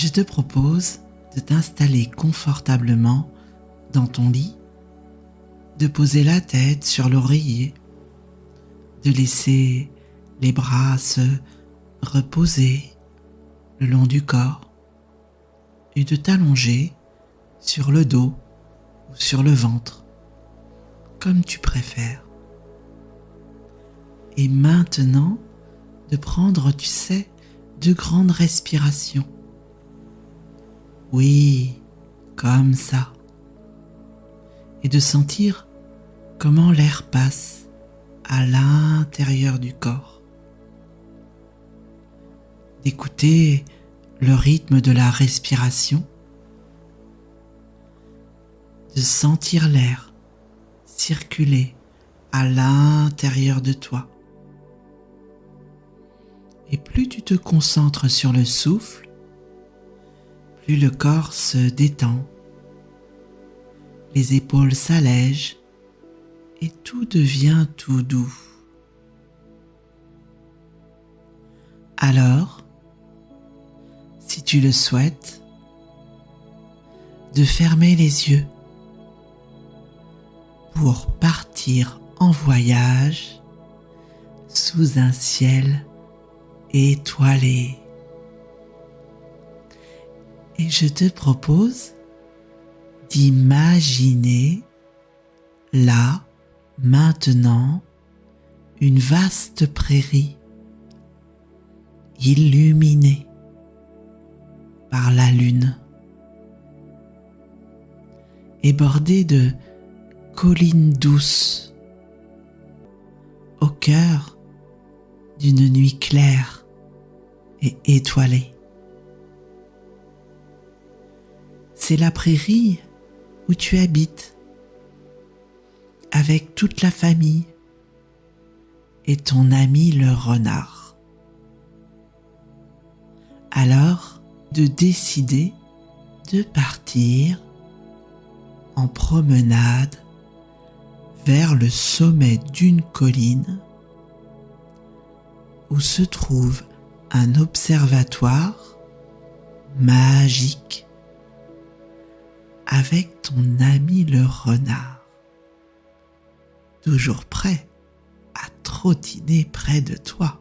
je te propose de t'installer confortablement dans ton lit, de poser la tête sur l'oreiller, de laisser les bras se reposer le long du corps et de t'allonger sur le dos ou sur le ventre, comme tu préfères. Et maintenant, de prendre, tu sais, de grandes respirations. Oui, comme ça. Et de sentir comment l'air passe à l'intérieur du corps. D'écouter le rythme de la respiration, de sentir l'air circuler à l'intérieur de toi. Et plus tu te concentres sur le souffle, plus le corps se détend, les épaules s'allègent et tout devient tout doux. Alors, si tu le souhaites, de fermer les yeux pour partir en voyage sous un ciel étoilé. Et je te propose d'imaginer là, maintenant, une vaste prairie illuminée par la lune et bordée de collines douces au cœur d'une nuit claire et étoilée. C'est la prairie où tu habites avec toute la famille et ton ami le renard. Alors, de décider de partir en promenade vers le sommet d'une colline où se trouve un observatoire magique avec ton ami le renard, toujours prêt à trottiner près de toi,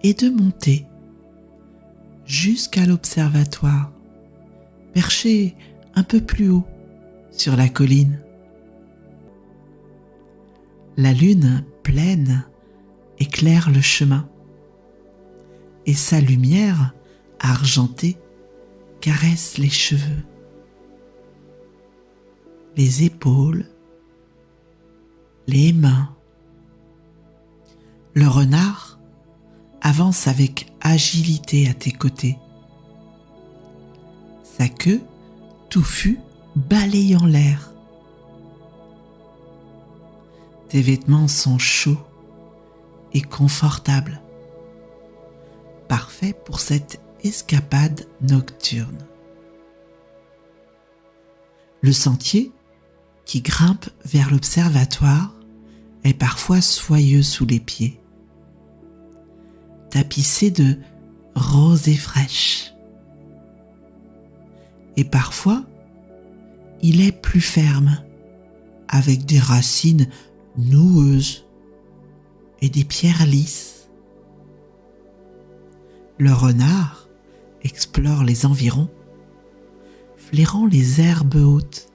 et de monter jusqu'à l'observatoire, perché un peu plus haut sur la colline. La lune pleine éclaire le chemin et sa lumière argentée caresse les cheveux, les épaules, les mains. Le renard avance avec agilité à tes côtés, sa queue touffue balayant l'air. Tes vêtements sont chauds et confortables, parfaits pour cette escapade nocturne. Le sentier qui grimpe vers l'observatoire est parfois soyeux sous les pieds, tapissé de rosées fraîches. Et parfois, il est plus ferme, avec des racines noueuses et des pierres lisses. Le renard explore les environs, flairant les herbes hautes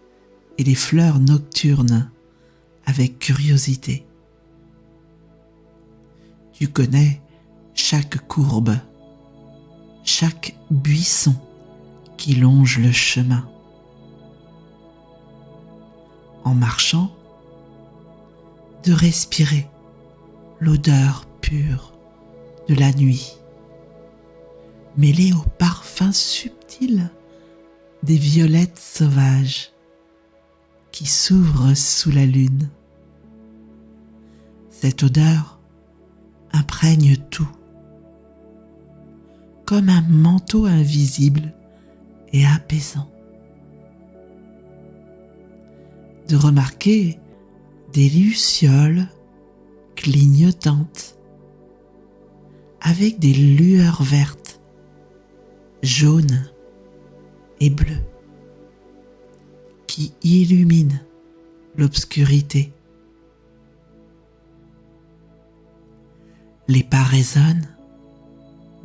et les fleurs nocturnes avec curiosité. Tu connais chaque courbe, chaque buisson qui longe le chemin. En marchant, de respirer l'odeur pure de la nuit, mêlée au parfum subtil des violettes sauvages qui s'ouvrent sous la lune. Cette odeur imprègne tout, comme un manteau invisible et apaisant. De remarquer des lucioles clignotantes avec des lueurs vertes, jaunes et bleues qui illuminent l'obscurité. Les pas résonnent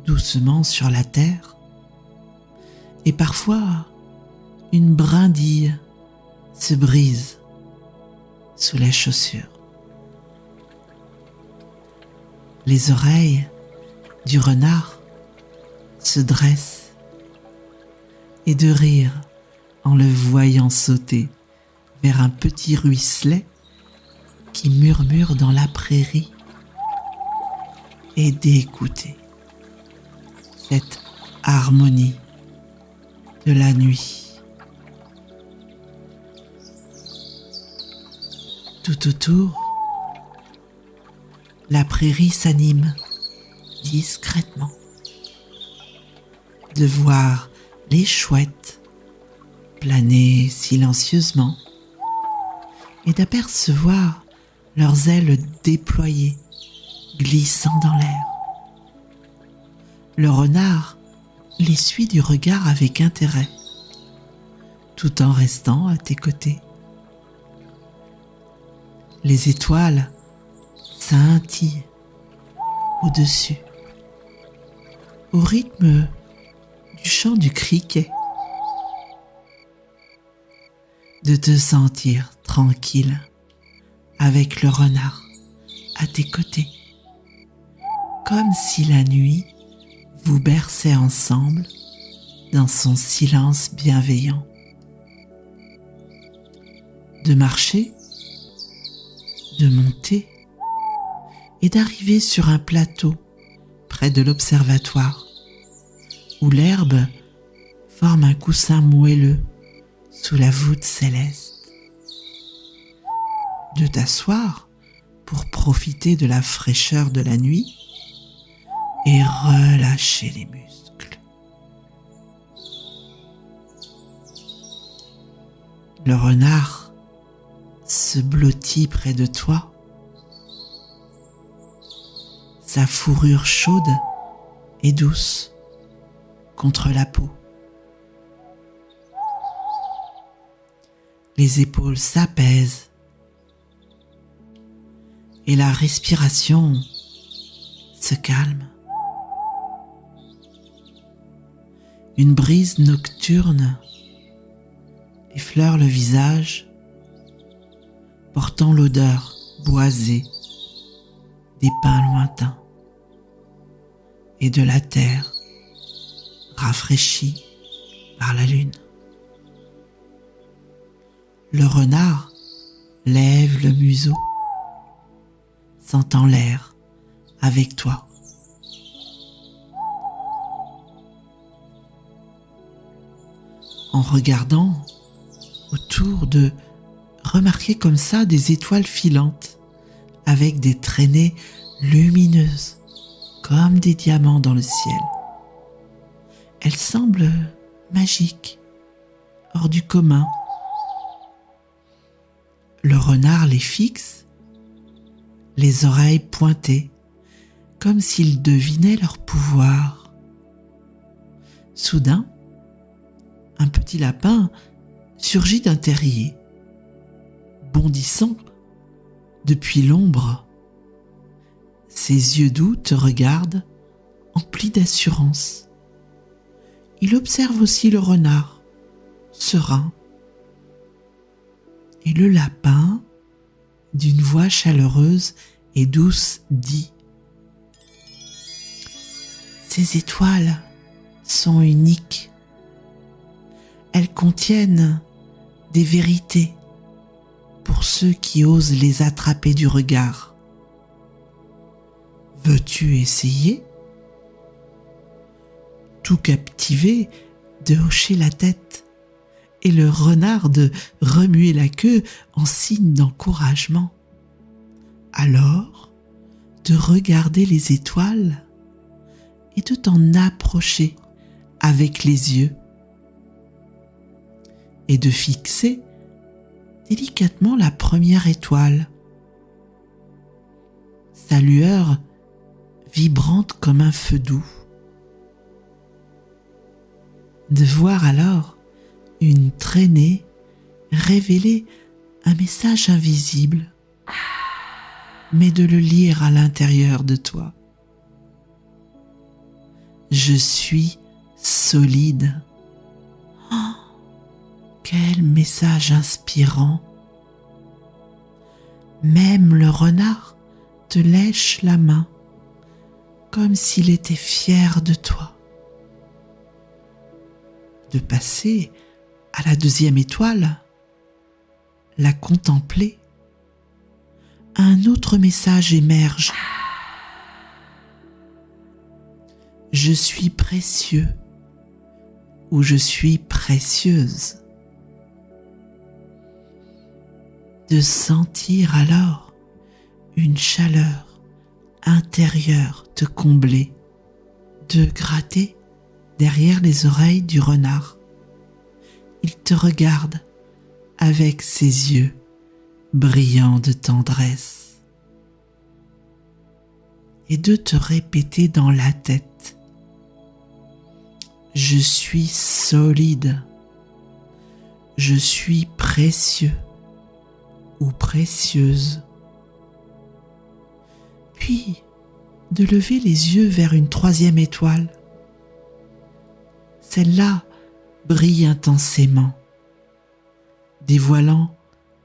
doucement sur la terre et parfois une brindille se brise sous les chaussures. Les oreilles du renard se dressent et de rire en le voyant sauter vers un petit ruisselet qui murmure dans la prairie, et d'écouter cette harmonie de la nuit. Tout autour, la prairie s'anime discrètement. De voir les chouettes planer silencieusement et d'apercevoir leurs ailes déployées glissant dans l'air. Le renard les suit du regard avec intérêt, tout en restant à tes côtés. Les étoiles scintillent au-dessus, au rythme du chant du criquet. De te sentir tranquille avec le renard à tes côtés, comme si la nuit vous berçait ensemble dans son silence bienveillant. De marcher, de monter et d'arriver sur un plateau près de l'observatoire où l'herbe forme un coussin moelleux sous la voûte céleste. De t'asseoir pour profiter de la fraîcheur de la nuit et relâcher les muscles. Le renard se blottit près de toi, sa fourrure chaude et douce contre la peau. Les épaules s'apaisent et la respiration se calme. Une brise nocturne effleure le visage, portant l'odeur boisée des pins lointains et de la terre rafraîchie par la lune. Le renard lève le museau, sentant l'air avec toi. En regardant autour, de remarquer comme ça des étoiles filantes avec des traînées lumineuses comme des diamants dans le ciel. Elles semblent magiques, hors du commun. Le renard les fixe, les oreilles pointées, comme s'il devinait leur pouvoir. Soudain, un petit lapin surgit d'un terrier, bondissant depuis l'ombre. Ses yeux doux te regardent, emplis d'assurance. Il observe aussi le renard, serein. Et le lapin, d'une voix chaleureuse et douce, dit : « Ces étoiles sont uniques. Elles contiennent des vérités pour ceux qui osent les attraper du regard. Veux-tu essayer ? » Tout captivé de hocher la tête et le renard de remuer la queue en signe d'encouragement. Alors, de regarder les étoiles et de t'en approcher avec les yeux et de fixer délicatement la première étoile. Sa lueur vibrante comme un feu doux. De voir alors une traînée révéler un message invisible, mais de le lire à l'intérieur de toi. Je suis solide. Oh, quel message inspirant! Même le renard te lèche la main, comme s'il était fier de toi. De passer à la deuxième étoile, la contempler, un autre message émerge. Je suis précieux ou je suis précieuse. De sentir alors une chaleur intérieure te combler, de gratter derrière les oreilles du renard. Il te regarde avec ses yeux brillants de tendresse et de te répéter dans la tête: je suis solide, je suis précieux ou précieuse. Puis de lever les yeux vers une troisième étoile. Celle-là brille intensément, dévoilant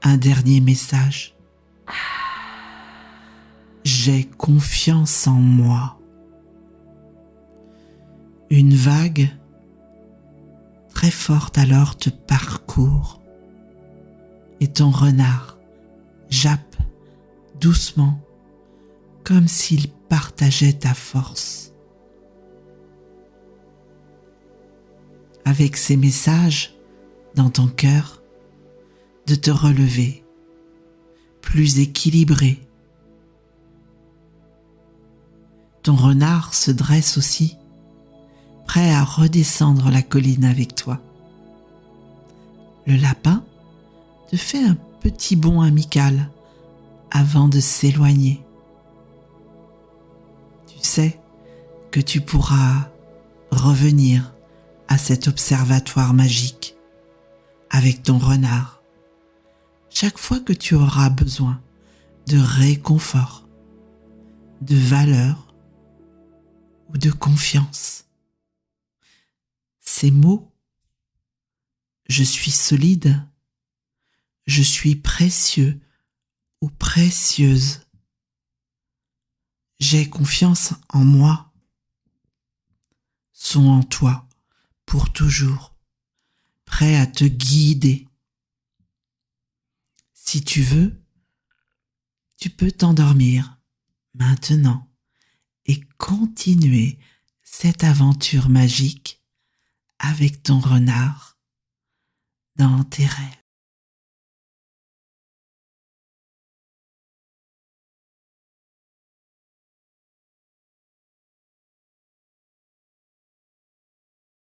un dernier message. J'ai confiance en moi. Une vague très forte alors te parcourt et ton renard jappe doucement comme s'il partageait ta force. Avec ces messages dans ton cœur, de te relever, plus équilibré. Ton renard se dresse aussi, prêt à redescendre la colline avec toi. Le lapin te fait un petit bond amical avant de s'éloigner. Tu sais que tu pourras revenir à cet observatoire magique avec ton renard chaque fois que tu auras besoin de réconfort, de valeur ou de confiance. Ces mots, je suis solide, je suis précieux ou précieuse, j'ai confiance en moi, sont en toi pour toujours, prêts à te guider. Si tu veux, tu peux t'endormir maintenant et continuer cette aventure magique avec ton renard dans tes rêves.